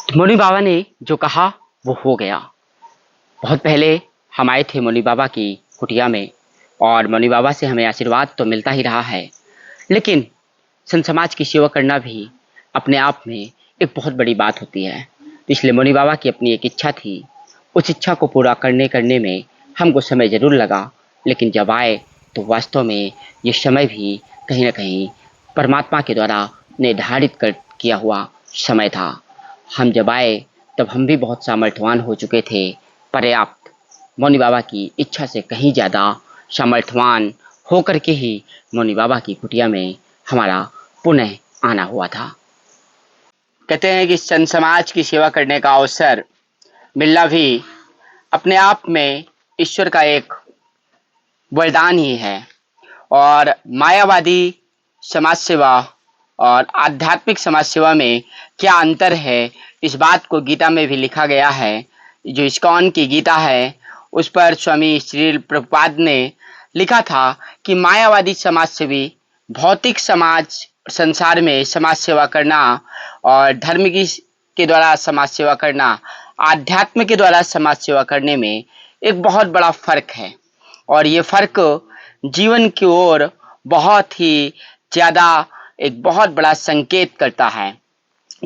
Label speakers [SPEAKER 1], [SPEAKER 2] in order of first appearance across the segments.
[SPEAKER 1] मुनि बाबा ने जो कहा वो हो गया। बहुत पहले हम आए थे मुनि बाबा की कुटिया में और मुनि बाबा से हमें आशीर्वाद तो मिलता ही रहा है, लेकिन संत समाज की सेवा करना भी अपने आप में एक बहुत बड़ी बात होती है। तो इसलिए मुनि बाबा की अपनी एक इच्छा थी, उस इच्छा को पूरा करने में हमको समय ज़रूर लगा, लेकिन जब आए तो वास्तव में ये समय भी कहीं ना कहीं परमात्मा के द्वारा निर्धारित कर किया हुआ समय था। हम जब आए तब हम भी बहुत सामर्थ्यवान हो चुके थे, पर्याप्त मौनी बाबा की इच्छा से कहीं ज़्यादा सामर्थ्यवान होकर के ही मौनी बाबा की कुटिया में हमारा पुनः आना हुआ था। कहते हैं कि संत समाज की सेवा करने का अवसर मिलना भी अपने आप में ईश्वर का एक वरदान ही है। और मायावादी समाज सेवा और आध्यात्मिक समाज सेवा में क्या अंतर है, इस बात को गीता में भी लिखा गया है। जो इस्कॉन की गीता है उस पर स्वामी श्री प्रभुपाद ने लिखा था कि मायावादी समाज सेवी भौतिक समाज संसार में समाज सेवा करना और धर्म के द्वारा समाज सेवा करना, आध्यात्म के द्वारा समाज सेवा करने में एक बहुत बड़ा फर्क है। और ये फर्क जीवन की ओर बहुत ही ज़्यादा एक बहुत बड़ा संकेत करता है।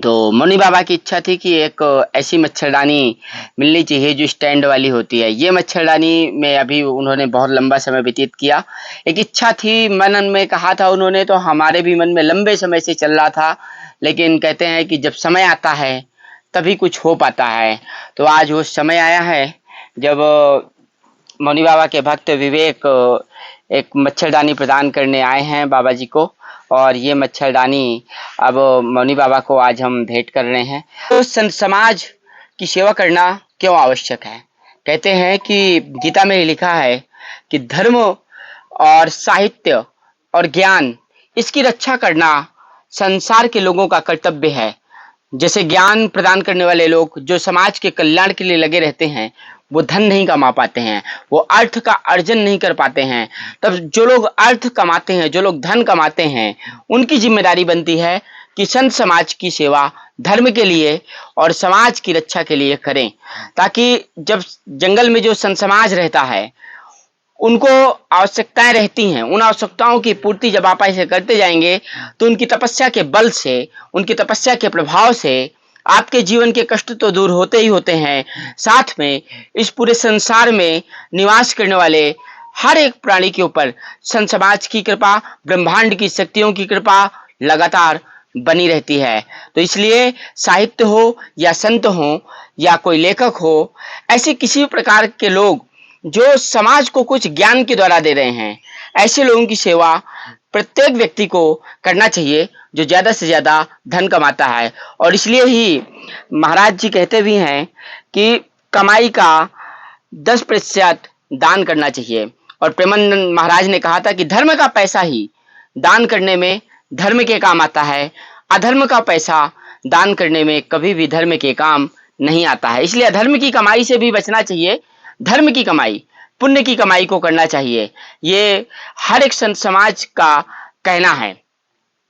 [SPEAKER 1] तो मुनि बाबा की इच्छा थी कि एक ऐसी मच्छरदानी मिलनी चाहिए जो स्टैंड वाली होती है। ये मच्छरदानी में अभी उन्होंने बहुत लंबा समय व्यतीत किया। एक इच्छा थी, मन में कहा था उन्होंने, तो हमारे भी मन में लंबे समय से चल रहा था, लेकिन कहते हैं कि जब समय आता है तभी कुछ हो पाता है। तो आज वो समय आया है जब मुनि बाबा के भक्त विवेक एक मच्छरदानी प्रदान करने आए हैं बाबा जी को, और ये मच्छरदानी अब मौनी बाबा को आज हम भेंट कर रहे हैं। तो संत समाज की सेवा करना क्यों आवश्यक है? कहते हैं कि गीता में लिखा है कि धर्म और साहित्य और ज्ञान, इसकी रक्षा करना संसार के लोगों का कर्तव्य है। जैसे ज्ञान प्रदान करने वाले लोग जो समाज के कल्याण के लिए लगे रहते हैं, वो धन नहीं कमा पाते हैं, वो अर्थ का अर्जन नहीं कर पाते हैं। तब जो लोग अर्थ कमाते हैं, जो लोग धन कमाते हैं, उनकी जिम्मेदारी बनती है कि संत समाज की सेवा धर्म के लिए और समाज की रक्षा के लिए करें, ताकि जब जंगल में जो संत समाज रहता है उनको आवश्यकताएं रहती हैं, उन आवश्यकताओं की पूर्ति जब आप ऐसे करते जाएंगे तो उनकी तपस्या के बल से, उनकी तपस्या के प्रभाव से आपके जीवन के कष्ट तो दूर होते ही होते हैं, साथ में इस पूरे संसार में निवास करने वाले हर एक प्राणी के ऊपर संत समाज की कृपा, ब्रह्मांड की शक्तियों की कृपा लगातार बनी रहती है। तो इसलिए साहित्य हो या संत हो या कोई लेखक हो, ऐसे किसी भी प्रकार के लोग जो समाज को कुछ ज्ञान के द्वारा दे रहे हैं, ऐसे लोगों की सेवा प्रत्येक व्यक्ति को करना चाहिए जो ज़्यादा से ज़्यादा धन कमाता है। और इसलिए ही महाराज जी कहते भी हैं कि कमाई का 10% दान करना चाहिए। और प्रेमानंद महाराज ने कहा था कि धर्म का पैसा ही दान करने में धर्म के काम आता है, अधर्म का पैसा दान करने में कभी भी धर्म के काम नहीं आता है। इसलिए अधर्म की कमाई से भी बचना चाहिए, धर्म की कमाई, पुण्य की कमाई को करना चाहिए। ये हर एक संत समाज का कहना है।